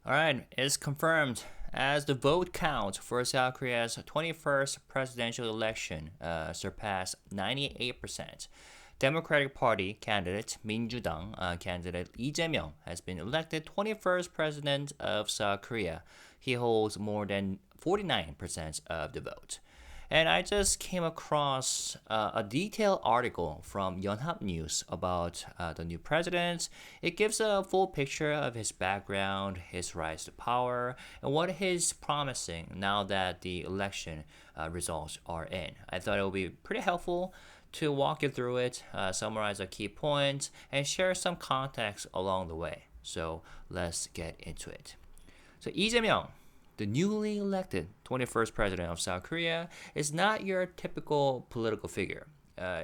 All right, it's confirmed as the vote count for South Korea's 21st presidential election surpassed 98%. Democratic Party candidate 민주당 candidate Lee Jae-myung has been elected 21st president of South Korea. He holds more than 49% of the vote. And I just came across a detailed article from Yonhap News about the new president. It gives a full picture of his background, his rise to power, and what he's promising now that the election results are in. I thought it would be pretty helpful to walk you through it, summarize the key points, and share some context along the way. So let's get into it. So Lee Jae-myung, the newly elected 21st president of South Korea, is not your typical political figure.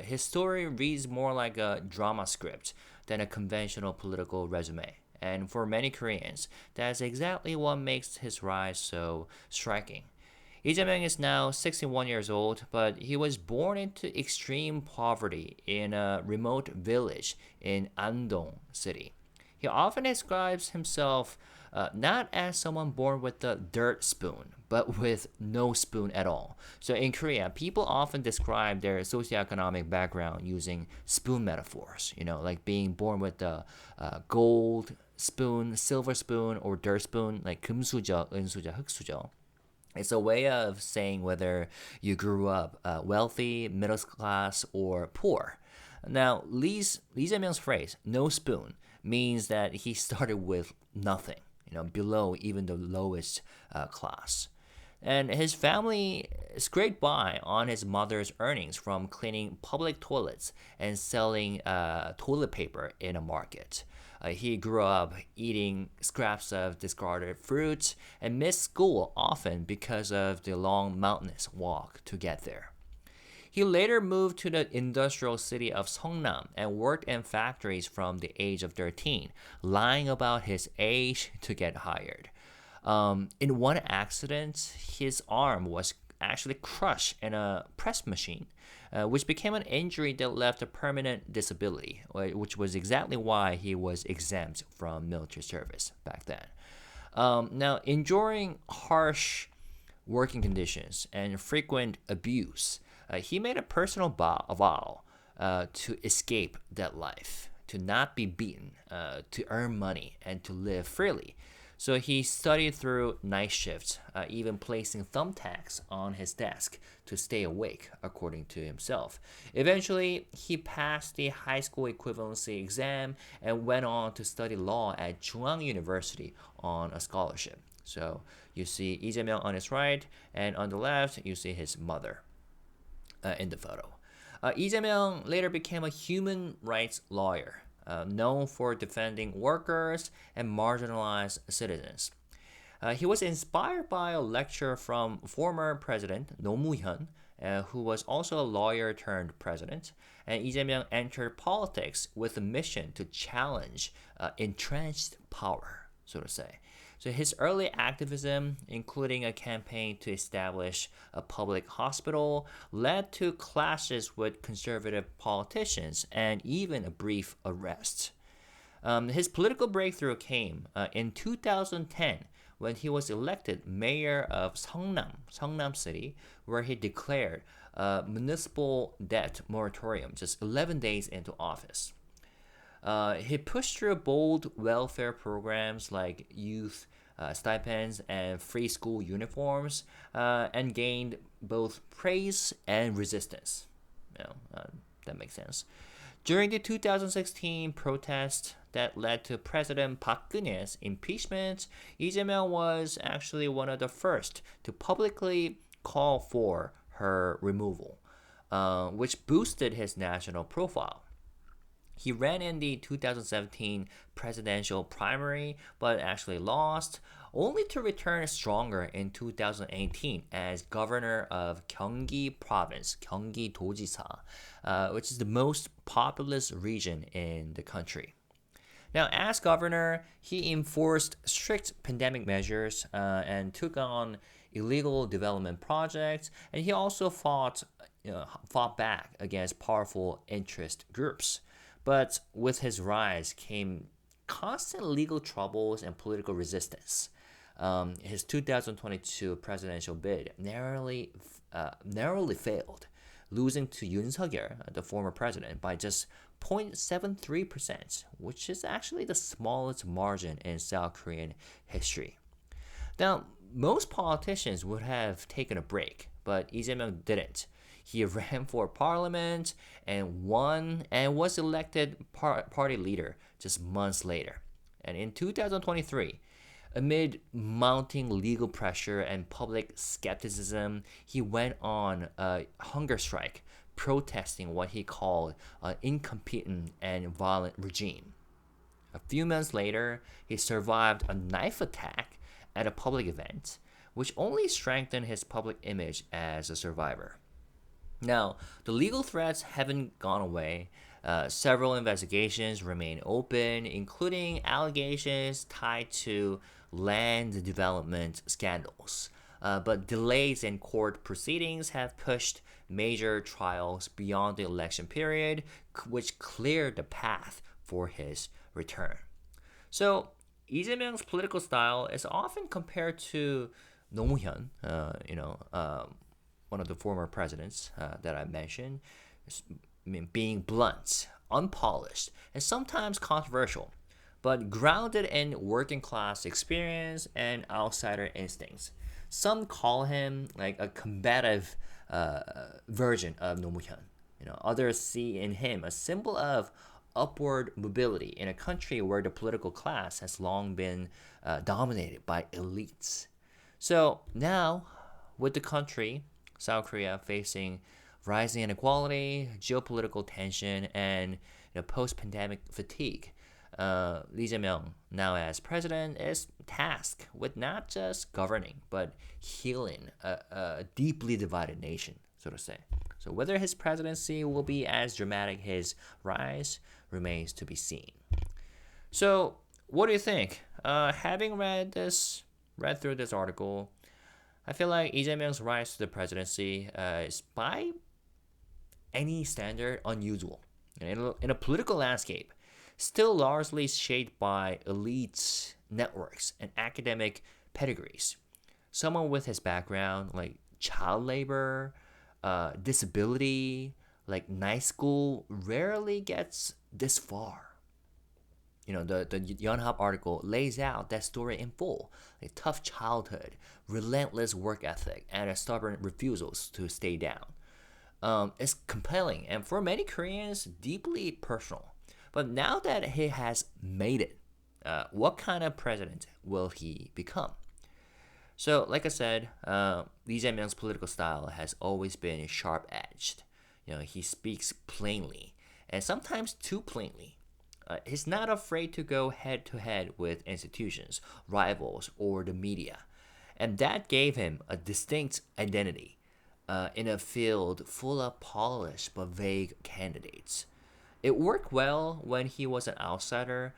His story reads more like a drama script than a conventional political resume. And for many Koreans, that's exactly what makes his rise so striking. Lee Jae-myung is now 61 years old, but he was born into extreme poverty in a remote village in Andong City. He often describes himself not as someone born with a dirt spoon, but with no spoon at all. So in Korea, people often describe their socioeconomic background using spoon metaphors, like being born with a gold spoon, silver spoon, or dirt spoon, like 금수저, 은수저, 흙수저. It's a way of saying whether you grew up wealthy, middle class, or poor. Now, Lee Jae-myung's phrase "no spoon" means that he started with nothing, below even the lowest class. And his family scraped by on his mother's earnings from cleaning public toilets and selling toilet paper in a market. He grew up eating scraps of discarded fruit and missed school often because of the long mountainous walk to get there. He later moved to the industrial city of Seongnam and worked in factories from the age of 13, lying about his age to get hired. In one accident, his arm was actually crushed in a press machine, which became an injury that left a permanent disability, which was exactly why he was exempt from military service back then. Now, enduring harsh working conditions and frequent abuse, he made a personal vow to escape that life, to not be beaten, to earn money, and to live freely. So he studied through night shifts, even placing thumbtacks on his desk to stay awake, according to himself. Eventually, he passed the high school equivalency exam and went on to study law at Chungang University on a scholarship. So you see Lee Jae-myung on his right, and on the left, you see his mother in the photo. Lee Jae-myung later became a human rights lawyer, known for defending workers and marginalized citizens. He was inspired by a lecture from former President Roh Moo-hyun, who was also a lawyer turned president. And Lee Jae-myung entered politics with a mission to challenge entrenched power, so to say. So his early activism, including a campaign to establish a public hospital, led to clashes with conservative politicians and even a brief arrest. His political breakthrough came in 2010 when he was elected mayor of Seongnam City, where he declared a municipal debt moratorium just 11 days into office. He pushed through bold welfare programs like youth stipends and free school uniforms and gained both praise and resistance. That makes sense. During the 2016 protest that led to President Park Geun-hye's impeachment, Lee Jae-myung was actually one of the first to publicly call for her removal, which boosted his national profile. He ran in the 2017 presidential primary but actually lost, only to return stronger in 2018 as governor of Gyeonggi Province, Gyeonggi-도지사, which is the most populous region in the country. Now, as governor, he enforced strict pandemic measures and took on illegal development projects, and he also fought back against powerful interest groups. But with his rise came constant legal troubles and political resistance. His 2022 presidential bid narrowly failed, losing to Yoon Suk-yeol, the former president, by just 0.73%, which is actually the smallest margin in South Korean history. Now, most politicians would have taken a break, but Lee Jae-myung didn't. He ran for parliament and won and was elected party leader just months later. And in 2023, amid mounting legal pressure and public skepticism, he went on a hunger strike, protesting what he called an incompetent and violent regime. A few months later, he survived a knife attack at a public event, which only strengthened his public image as a survivor. Now, the legal threats haven't gone away. Several investigations remain open, including allegations tied to land development scandals. But delays in court proceedings have pushed major trials beyond the election period, which cleared the path for his return. So, Lee Jae-myung's political style is often compared to Roh Moo-hyun, one of the former presidents that I mentioned, being blunt, unpolished, and sometimes controversial, but grounded in working class experience and outsider instincts. Some call him like a combative version of Roh Moo-hyun. Others see in him a symbol of upward mobility in a country where the political class has long been dominated by elites. So now, with the country, South Korea, facing rising inequality, geopolitical tension, and post-pandemic fatigue, Lee Jae-myung, now as president, is tasked with not just governing, but healing a deeply divided nation, so to say. So whether his presidency will be as dramatic his rise remains to be seen. So what do you think? Having read through this article, I feel like Lee Jae-myung's rise to the presidency is by any standard unusual. In a political landscape, still largely shaped by elites, networks, and academic pedigrees. Someone with his background, like child labor, disability, like night school, rarely gets this far. The Yonhap article lays out that story in full. A tough childhood, relentless work ethic, and a stubborn refusal to stay down. It's compelling and for many Koreans, deeply personal. But now that he has made it, what kind of president will he become? So, like I said, Lee Jae-myung's political style has always been sharp-edged. He speaks plainly, and sometimes too plainly. He's not afraid to go head-to-head with institutions, rivals, or the media. And that gave him a distinct identity in a field full of polished but vague candidates. It worked well when he was an outsider,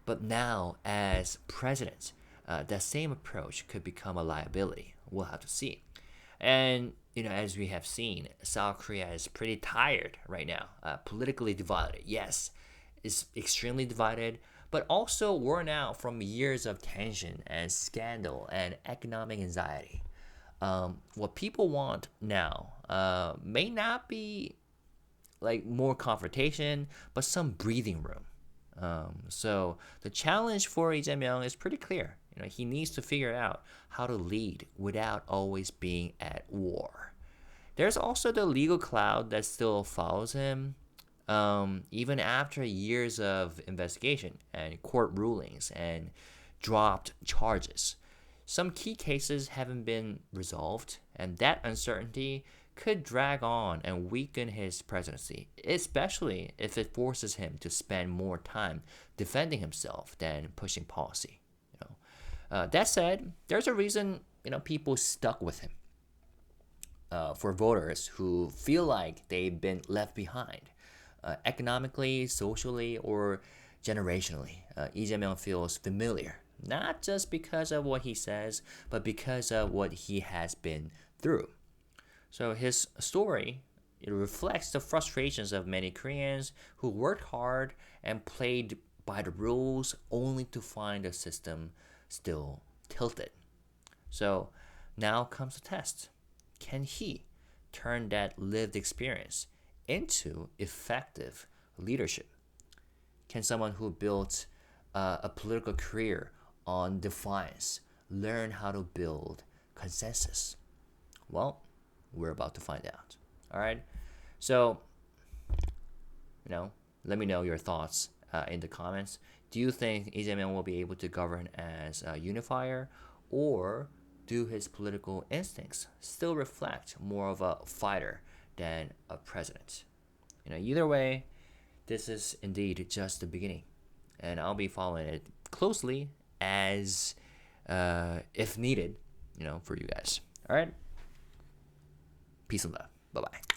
but now as president, that same approach could become a liability. We'll have to see. And as we have seen, South Korea is pretty tired right now, politically divided. Yes, it's extremely divided, but also worn out from years of tension and scandal and economic anxiety. What people want now may not be like more confrontation, but some breathing room. So the challenge for Lee Jae-myung is pretty clear. He needs to figure out how to lead without always being at war. There's also the legal cloud that still follows him, even after years of investigation and court rulings and dropped charges. Some key cases haven't been resolved, and that uncertainty could drag on and weaken his presidency, especially if it forces him to spend more time defending himself than pushing policy. That said, there's a reason people stuck with him. For voters who feel like they've been left behind, economically, socially, or generationally, Lee Jae-myung feels familiar, not just because of what he says, but because of what he has been through. So his story, it reflects the frustrations of many Koreans who worked hard and played by the rules only to find the system still tilted. So now comes the test. Can he turn that lived experience into effective leadership? Can someone who built a political career on defiance learn how to build consensus? Well, we're about to find out. All right. So, let me know your thoughts in the comments. Do you think Lee Jae-myung will be able to govern as a unifier, or do his political instincts still reflect more of a fighter than a president? Either way, this is indeed just the beginning, and I'll be following it closely as if needed, for you guys. All right. Peace and love. Bye bye.